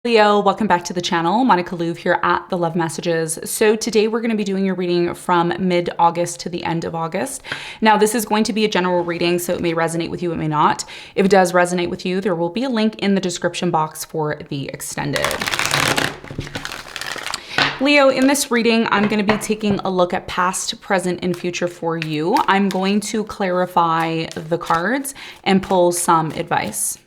Leo, welcome back to the channel. Monica LUVE here at the Love Messages. So today we're going to be doing your reading from mid-August to the end of August. Now this is going to be a general reading, so it may resonate with you, it may not. If it does resonate with you, there will be a link in the description box for the extended. Leo, in this reading, I'm going to be taking a look at past, present, and future for you. I'm going to clarify the cards and pull some advice.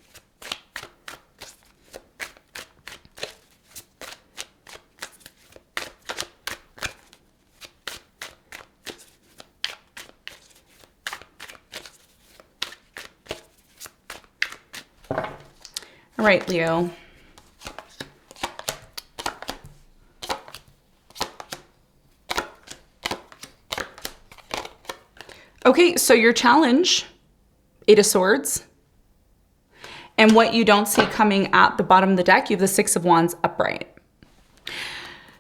All right, Leo. Okay, so your challenge, Eight of Swords. And what you don't see coming at the bottom of the deck, you have the Six of Wands upright.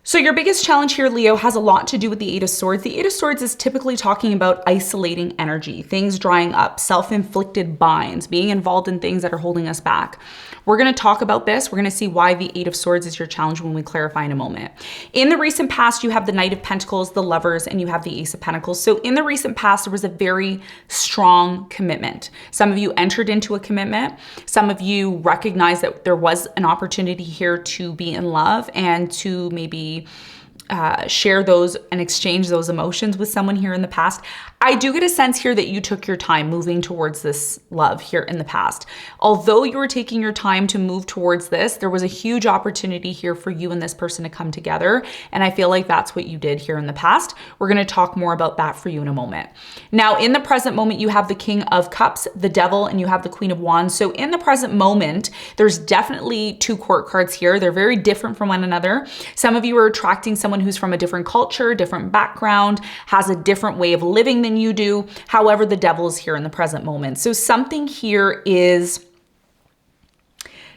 So your biggest challenge here, Leo, has a lot to do with the Eight of Swords. The Eight of Swords is typically talking about isolating energy, things drying up, self-inflicted binds, being involved in things that are holding us back. We're going to talk about this. We're going to see why the Eight of Swords is your challenge when we clarify in a moment. In the recent past, you have the Knight of Pentacles, the Lovers, and you have the Ace of Pentacles. So in the recent past, there was a very strong commitment. Some of you entered into a commitment. Some of you recognized that there was an opportunity here to be in love and to maybe share those and exchange those emotions with someone here in the past. I do get a sense here that you took your time moving towards this love here in the past. Although you were taking your time to move towards this, there was a huge opportunity here for you and this person to come together. And I feel like that's what you did here in the past. We're going to talk more about that for you in a moment. Now, in the present moment, you have the King of Cups, the Devil, and you have the Queen of Wands. So in the present moment, there's definitely two court cards here. They're very different from one another. Some of you are attracting someone who's from a different culture, different background, has a different way of living than you do. However, the Devil is here in the present moment. So something here is,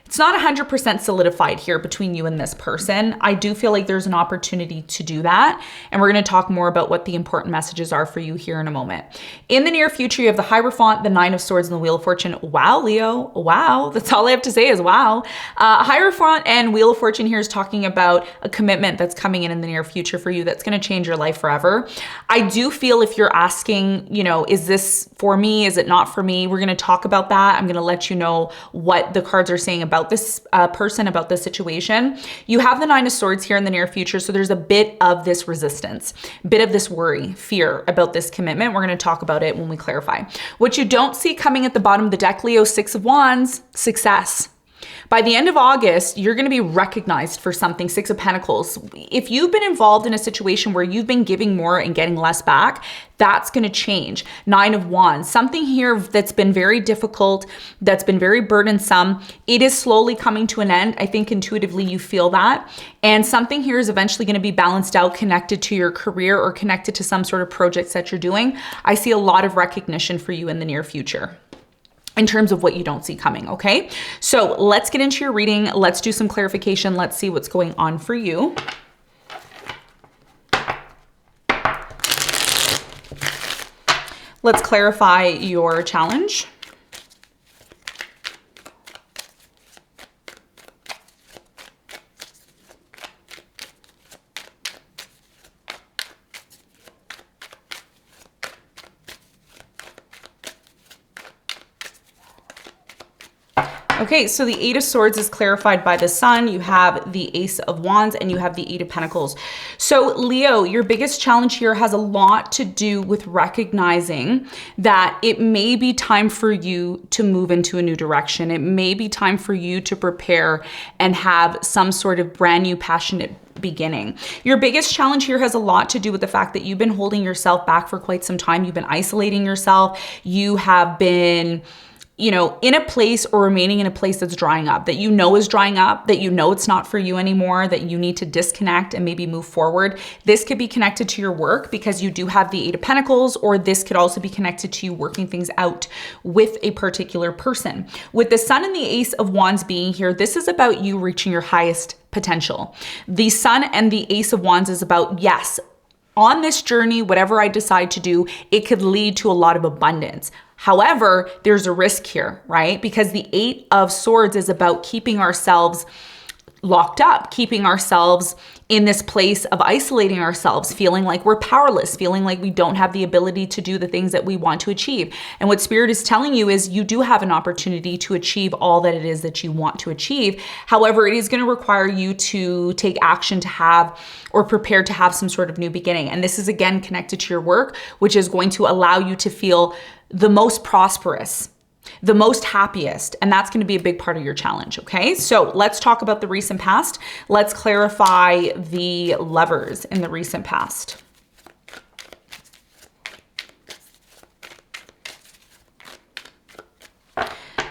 it's not 100% solidified here between you and this person. I do feel like there's an opportunity to do that. And we're going to talk more about what the important messages are for you here in a moment. In the near future, you have the Hierophant, the Nine of Swords, and the Wheel of Fortune. Wow, Leo. Wow. That's all I have to say is wow. Hierophant and Wheel of Fortune here is talking about a commitment that's coming in the near future for you that's going to change your life forever. I do feel if you're asking, you know, is this for me? Is it not for me? We're going to talk about that. I'm going to let you know what the cards are saying about this person, about this situation. You have the Nine of Swords here in the near future. So there's a bit of this resistance, a bit of this worry, fear about this commitment. We're going to talk about it when we clarify. What you don't see coming at the bottom of the deck, Leo, Six of Wands, success. By the end of August, you're going to be recognized for something. Six of Pentacles. If you've been involved in a situation where you've been giving more and getting less back, that's going to change. Nine of Wands. Something here that's been very difficult, that's been very burdensome. It is slowly coming to an end. I think intuitively you feel that. And something here is eventually going to be balanced out, connected to your career or connected to some sort of projects that you're doing. I see a lot of recognition for you in the near future in terms of what you don't see coming, okay? So let's get into your reading. Let's do some clarification. Let's see what's going on for you. Let's clarify your challenge. Okay, so the Eight of Swords is clarified by the Sun. You have the Ace of Wands and you have the Eight of Pentacles. So Leo, your biggest challenge here has a lot to do with recognizing that it may be time for you to move into a new direction. It may be time for you to prepare and have some sort of brand new passionate beginning. Your biggest challenge here has a lot to do with the fact that you've been holding yourself back for quite some time. You've been isolating yourself. You have been, you know, in a place or remaining in a place that's drying up, that you know is drying up, that you know it's not for you anymore, that you need to disconnect and maybe move forward. This could be connected to your work because you do have the Eight of Pentacles, or this could also be connected to you working things out with a particular person. With the Sun and the Ace of Wands being here, this is about you reaching your highest potential. The Sun and the Ace of Wands is about, yes, on this journey, whatever I decide to do, it could lead to a lot of abundance. However, there's a risk here, right? Because the Eight of Swords is about keeping ourselves locked up, keeping ourselves in this place of isolating ourselves, feeling like we're powerless, feeling like we don't have the ability to do the things that we want to achieve. And what Spirit is telling you is you do have an opportunity to achieve all that it is that you want to achieve. However, it is going to require you to take action to have or prepare to have some sort of new beginning. And this is again connected to your work, which is going to allow you to feel the most prosperous, the most happiest, and that's going to be a big part of your challenge, okay? So let's talk about the recent past. Let's clarify the Lovers in the recent past.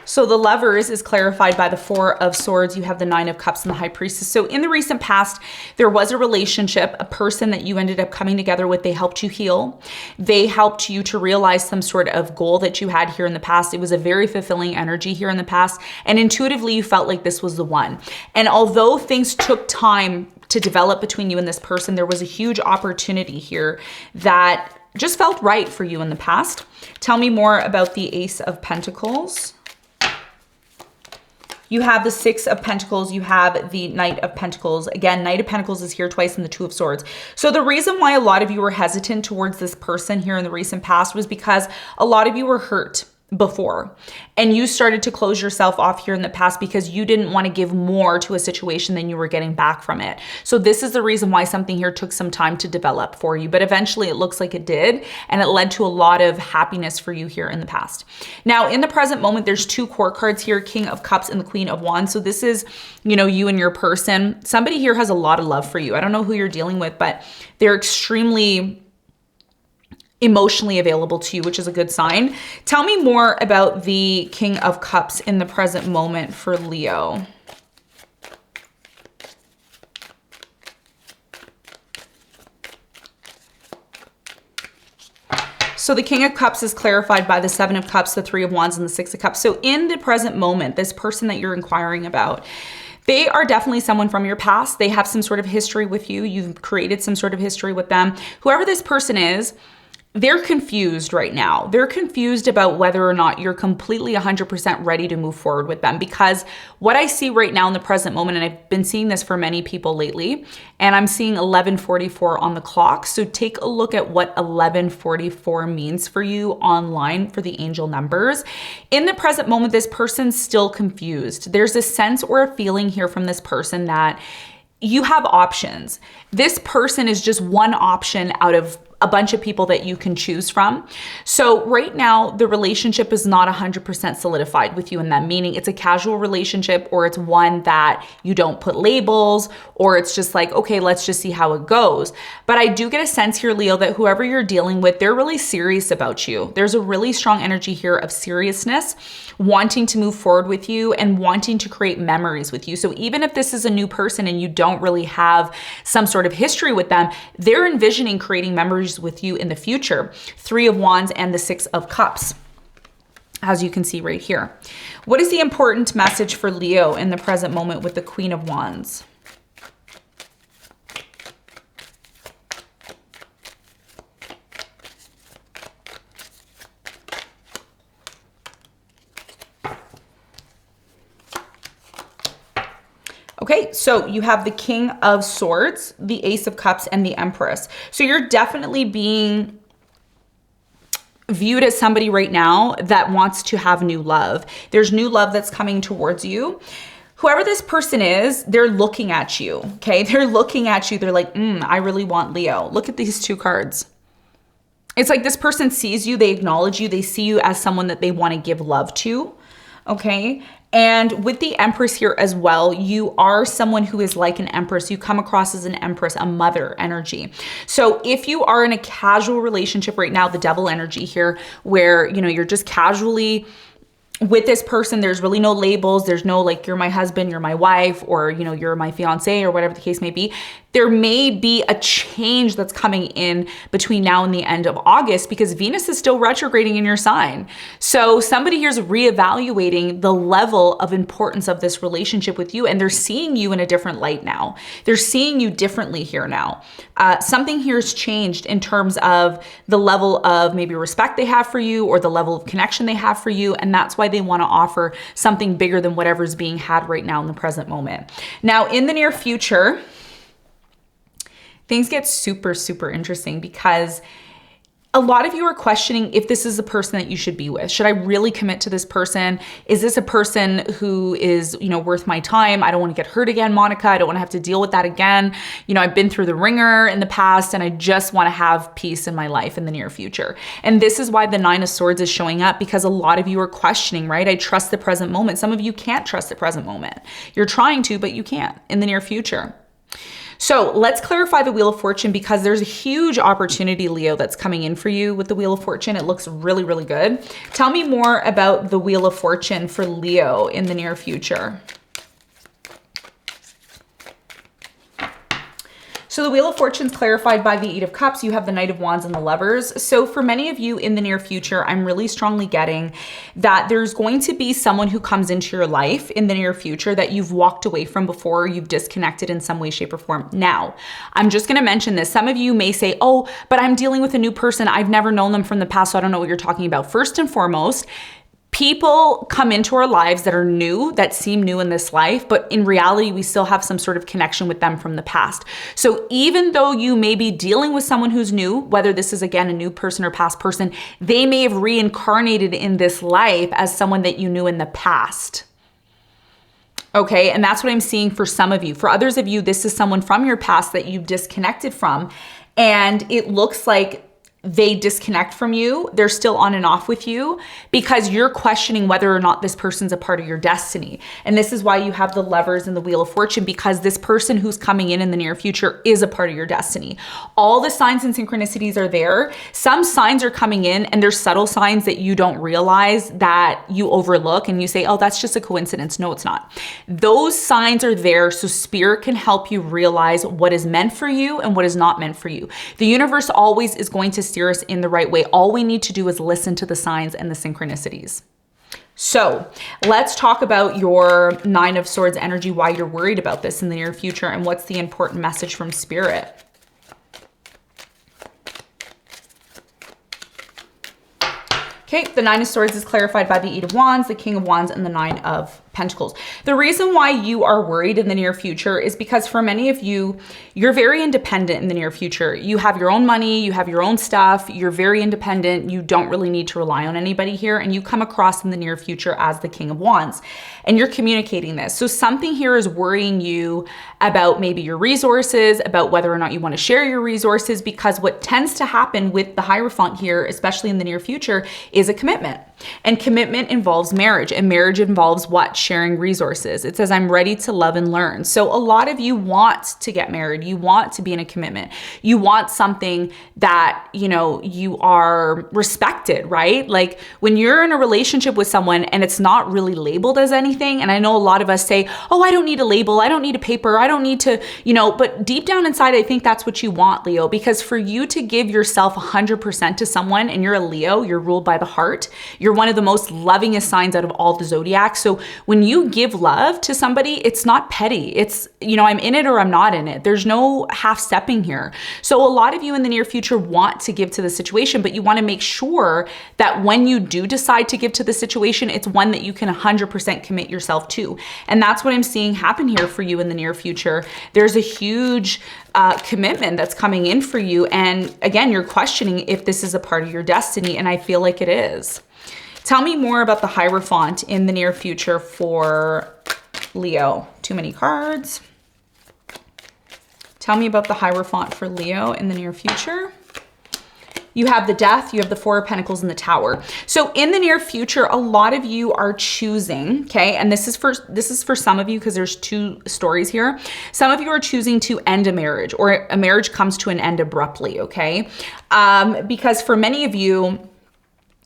So the Lovers is clarified by the Four of Swords. You have the Nine of Cups and the High Priestess. So in the recent past, there was a relationship, a person that you ended up coming together with. They helped you heal. They helped you to realize some sort of goal that you had here in the past. It was a very fulfilling energy here in the past. And intuitively, you felt like this was the one. And although things took time to develop between you and this person, there was a huge opportunity here that just felt right for you in the past. Tell me more about the Ace of Pentacles. You have the Six of Pentacles, you have the Knight of Pentacles. Again, Knight of Pentacles is here twice in the Two of Swords. So the reason why a lot of you were hesitant towards this person here in the recent past was because a lot of you were hurt before and you started to close yourself off here in the past because you didn't want to give more to a situation than you were getting back from it. So this is the reason why something here took some time to develop for you, but eventually it looks like it did, and it led to a lot of happiness for you here in the past. Now in the present moment, there's two court cards here, King of Cups and the Queen of Wands. So this is, you know, you and your person. Somebody here has a lot of love for you. I don't know who you're dealing with, but they're extremely emotionally available to you, which is a good sign. Tell me more about the King of Cups in the present moment for Leo. So the King of Cups is clarified by the Seven of Cups, the Three of Wands, and the Six of Cups. So in the present moment, this person that you're inquiring about, they are definitely someone from your past. They have some sort of history with you. You've created some sort of history with them. Whoever this person is, they're confused right now. They're confused about whether or not you're completely 100% ready to move forward with them, because what I see right now in the present moment, and I've been seeing this for many people lately, and I'm seeing 11:44 on the clock. So take a look at what 11:44 means for you online for the angel numbers. In the present moment, this person's still confused. There's a sense or a feeling here from this person that you have options. This person is just one option out of a bunch of people that you can choose from. So right now, the relationship is not 100% solidified with you in that, meaning it's a casual relationship, or it's one that you don't put labels, or it's just like, okay, let's just see how it goes. But I do get a sense here, Leo, that whoever you're dealing with, they're really serious about you. There's a really strong energy here of seriousness, wanting to move forward with you and wanting to create memories with you. So even if this is a new person and you don't really have some sort of history with them, they're envisioning creating memories with you in the future. Three of Wands and the Six of Cups, as you can see right here. What is the important message for Leo in the present moment with the Queen of Wands? Okay, so you have the King of Swords, the Ace of Cups, and the Empress. So you're definitely being viewed as somebody right now that wants to have new love. There's new love that's coming towards you. Whoever this person is, they're looking at you, okay? They're looking at you. They're like, I really want Leo. Look at these two cards. It's like this person sees you, they acknowledge you, they see you as someone that they want to give love to, okay? And with the Empress here as well, you are someone who is like an Empress. You come across as an Empress, a mother energy. So if you are in a casual relationship right now, the Devil energy here, where, you know, you're just casually with this person, there's really no labels. There's no like, you're my husband, you're my wife, or, you know, you're my fiance, or whatever the case may be. There may be a change that's coming in between now and the end of August, because Venus is still retrograding in your sign. So somebody here is reevaluating the level of importance of this relationship with you, and they're seeing you in a different light now. They're seeing you differently here now. Something here has changed in terms of the level of maybe respect they have for you, or the level of connection they have for you, and that's why they want to offer something bigger than whatever's being had right now in the present moment. Now, in the near future, things get super, super interesting because a lot of you are questioning if this is the person that you should be with. Should I really commit to this person? Is this a person who is, worth my time? I don't want to get hurt again, Monica. I don't want to have to deal with that again. I've been through the ringer in the past and I just want to have peace in my life in the near future. And this is why the 9 of Swords is showing up, because a lot of you are questioning, right? I trust the present moment. Some of you can't trust the present moment. You're trying to, but you can't in the near future. So let's clarify the Wheel of Fortune, because there's a huge opportunity, Leo, that's coming in for you with the Wheel of Fortune. It looks really, really good. Tell me more about the Wheel of Fortune for Leo in the near future. So the Wheel of Fortune is clarified by the 8 of Cups. You have the Knight of Wands and the Lovers. So for many of you in the near future, I'm really strongly getting that there's going to be someone who comes into your life in the near future that you've walked away from before, you've disconnected in some way, shape, or form. Now, I'm just going to mention this. Some of you may say, oh, but I'm dealing with a new person. I've never known them from the past, so I don't know what you're talking about. First and foremost, people come into our lives that are new, that seem new in this life, but in reality, we still have some sort of connection with them from the past. So even though you may be dealing with someone who's new, whether this is again a new person or past person, they may have reincarnated in this life as someone that you knew in the past. Okay, and that's what I'm seeing for some of you. For others of you, this is someone from your past that you've disconnected from, and it looks like they disconnect from you. They're still on and off with you because you're questioning whether or not this person's a part of your destiny. And this is why you have the Lovers and the Wheel of Fortune, because this person who's coming in the near future is a part of your destiny. All the signs and synchronicities are there. Some signs are coming in and there's subtle signs that you don't realize, that you overlook, and you say, oh, that's just a coincidence. No, it's not. Those signs are there so Spirit can help you realize what is meant for you and what is not meant for you. The universe always is going to steer us in the right way. All we need to do is listen to the signs and the synchronicities. So let's talk about your 9 of Swords energy, why you're worried about this in the near future, and what's the important message from Spirit. Okay, the 9 of Swords is clarified by the 8 of Wands, the King of Wands, and the 9 of Pentacles. The reason why you are worried in the near future is because for many of you, you're very independent in the near future. You have your own money, you have your own stuff, you're very independent, you don't really need to rely on anybody here, and you come across in the near future as the King of Wands, and you're communicating this. So something here is worrying you about maybe your resources, about whether or not you want to share your resources, because what tends to happen with the Hierophant here, especially in the near future, is a commitment. And commitment involves marriage, and marriage involves what? Sharing resources. It says, I'm ready to love and learn. So a lot of you want to get married. You want to be in a commitment. You want something that, you are respected, right? Like when you're in a relationship with someone and it's not really labeled as anything. And I know a lot of us say, oh, I don't need a label. I don't need a paper. I don't need to, but deep down inside, I think that's what you want, Leo, because for you to give yourself 100% to someone, and you're a Leo, you're ruled by the heart. You're one of the most lovingest signs out of all the zodiac. So when you give love to somebody, it's not petty. It's, I'm in it or I'm not in it. There's no half stepping here. So a lot of you in the near future want to give to the situation, but you want to make sure that when you do decide to give to the situation, it's one that you can 100% commit yourself to. And that's what I'm seeing happen here for you in the near future. There's a huge commitment that's coming in for you. And again, you're questioning if this is a part of your destiny. And I feel like it is. Tell me more about the Hierophant in the near future for Leo. Too many cards. Tell me about the Hierophant for Leo in the near future. You have the Death, you have the 4 of Pentacles, and the Tower. So in the near future, a lot of you are choosing, okay? And this is for some of you because there's 2 stories here. Some of you are choosing to end a marriage, or a marriage comes to an end abruptly, okay? Because for many of you,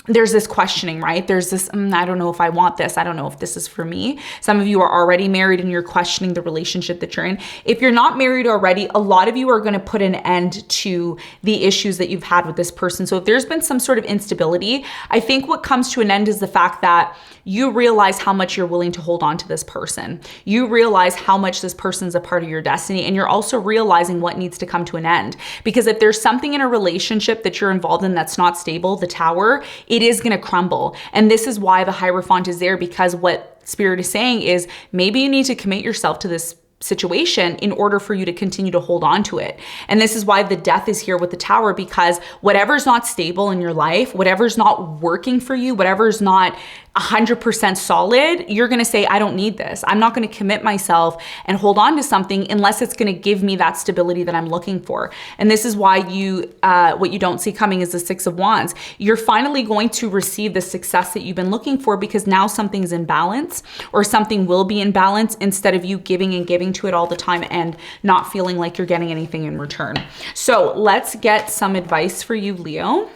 there's this questioning, right? There's this, I don't know if I want this. I don't know if this is for me. Some of you are already married and you're questioning the relationship that you're in. If you're not married already, a lot of you are going to put an end to the issues that you've had with this person. So if there's been some sort of instability, I think what comes to an end is the fact that you realize how much you're willing to hold on to this person. You realize how much this person's a part of your destiny, and you're also realizing what needs to come to an end. Because if there's something in a relationship that you're involved in that's not stable, the Tower, it is going to crumble. And this is why the Hierophant is there, because what Spirit is saying is maybe you need to commit yourself to this situation in order for you to continue to hold on to it. And this is why the Death is here with the Tower, because whatever's not stable in your life, whatever's not working for you, whatever's not 100% solid, you're going to say, I don't need this. I'm not going to commit myself and hold on to something unless it's going to give me that stability that I'm looking for. And this is why what you don't see coming is the Six of Wands. You're finally going to receive the success that you've been looking for, because now something's in balance, or something will be in balance, instead of you giving and giving to it all the time and not feeling like you're getting anything in return. So let's get some advice for you, Leo.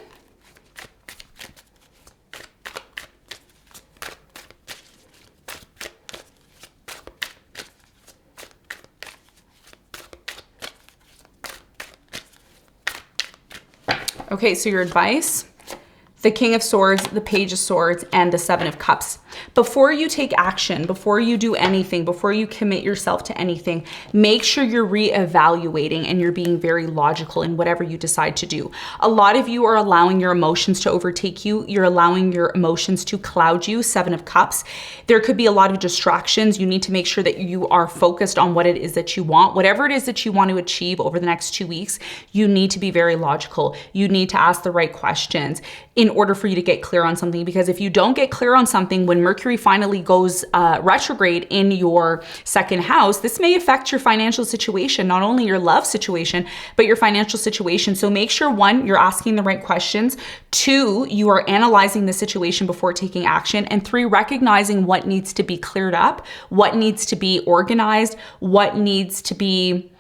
Okay, so your advice: the King of Swords, the Page of Swords, and the Seven of Cups. Before you take action, before you do anything, before you commit yourself to anything, make sure you're reevaluating and you're being very logical in whatever you decide to do. A lot of you are allowing your emotions to overtake you. You're allowing your emotions to cloud you. Seven of Cups. There could be a lot of distractions. You need to make sure that you are focused on what it is that you want. Whatever it is that you want to achieve over the next 2 weeks, you need to be very logical. You need to ask the right questions in order for you to get clear on something, because if you don't get clear on something, when Mercury finally goes retrograde in your second house, this may affect your financial situation, not only your love situation, but your financial situation. So make sure, one, you're asking the right questions. Two, you are analyzing the situation before taking action. And three, recognizing what needs to be cleared up, what needs to be organized, what needs to be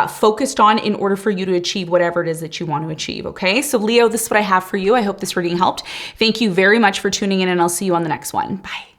focused on in order for you to achieve whatever it is that you want to achieve. Okay, so Leo, this is what I have for you. I hope this reading helped. Thank you very much for tuning in, and I'll see you on the next one. Bye.